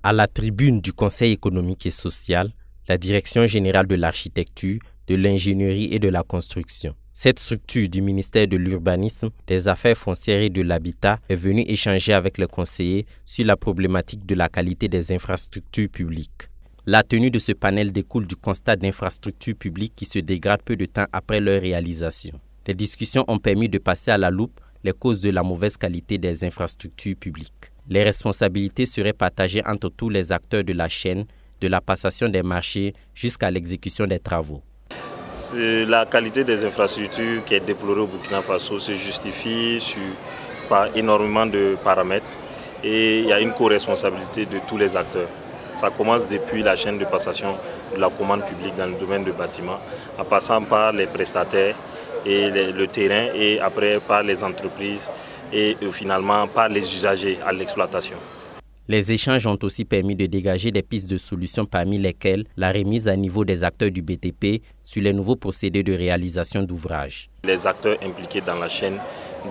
À la tribune du Conseil économique et social, la Direction générale de l'architecture, de l'ingénierie et de la construction. Cette structure du ministère de l'Urbanisme, des Affaires foncières et de l'Habitat est venue échanger avec les conseillers sur la problématique de la qualité des infrastructures publiques. La tenue de ce panel découle du constat d'infrastructures publiques qui se dégradent peu de temps après leur réalisation. Les discussions ont permis de passer à la loupe les causes de la mauvaise qualité des infrastructures publiques. Les responsabilités seraient partagées entre tous les acteurs de la chaîne, de la passation des marchés jusqu'à l'exécution des travaux. La qualité des infrastructures qui est déplorée au Burkina Faso se justifie par énormément de paramètres et il y a une co-responsabilité de tous les acteurs. Ça commence depuis la chaîne de passation de la commande publique dans le domaine du bâtiment, en passant par les prestataires et le terrain et après par les entreprises et finalement par les usagers à l'exploitation. Les échanges ont aussi permis de dégager des pistes de solutions parmi lesquelles la remise à niveau des acteurs du BTP sur les nouveaux procédés de réalisation d'ouvrages. Les acteurs impliqués dans la chaîne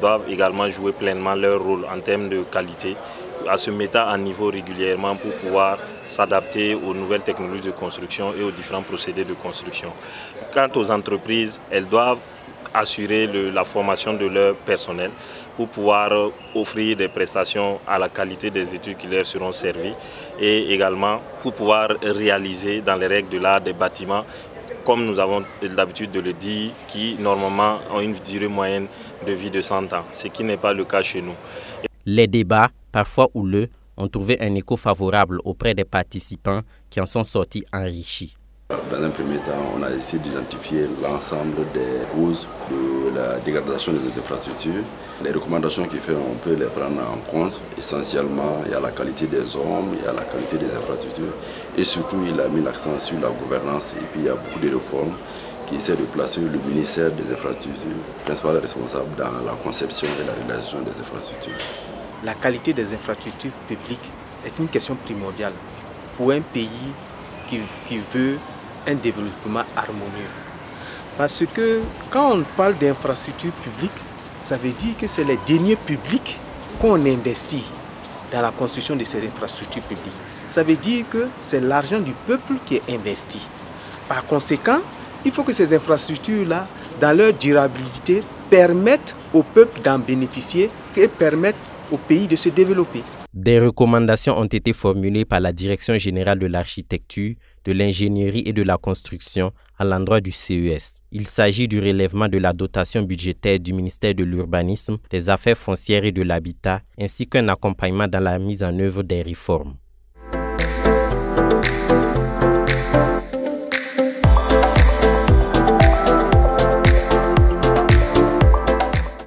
doivent également jouer pleinement leur rôle en termes de qualité, en se mettant à niveau régulièrement pour pouvoir s'adapter aux nouvelles technologies de construction et aux différents procédés de construction. Quant aux entreprises, elles doivent assurer la formation de leur personnel pour pouvoir offrir des prestations à la qualité des études qui leur seront servies et également pour pouvoir réaliser dans les règles de l'art des bâtiments, comme nous avons l'habitude de le dire, qui normalement ont une durée moyenne de vie de 100 ans, ce qui n'est pas le cas chez nous. Les débats, parfois houleux, ont trouvé un écho favorable auprès des participants qui en sont sortis enrichis. Dans un premier temps, on a essayé d'identifier l'ensemble des causes de la dégradation de nos infrastructures. Les recommandations qu'il fait, on peut les prendre en compte. Essentiellement, il y a la qualité des hommes, il y a la qualité des infrastructures. Et surtout, il a mis l'accent sur la gouvernance. Et puis, il y a beaucoup de réformes qui essaient de placer le ministère des infrastructures, principal responsable dans la conception et la réalisation des infrastructures. La qualité des infrastructures publiques est une question primordiale pour un pays qui veut un développement harmonieux. Parce que quand on parle d'infrastructures publiques, ça veut dire que c'est les deniers publics qu'on investit dans la construction de ces infrastructures publiques. Ça veut dire que c'est l'argent du peuple qui est investi. Par conséquent, il faut que ces infrastructures-là, dans leur durabilité, permettent au peuple d'en bénéficier et permettent au pays de se développer. Des recommandations ont été formulées par la Direction générale de l'architecture, de l'ingénierie et de la construction à l'endroit du CES. Il s'agit du relèvement de la dotation budgétaire du ministère de l'Urbanisme, des Affaires foncières et de l'Habitat, ainsi qu'un accompagnement dans la mise en œuvre des réformes.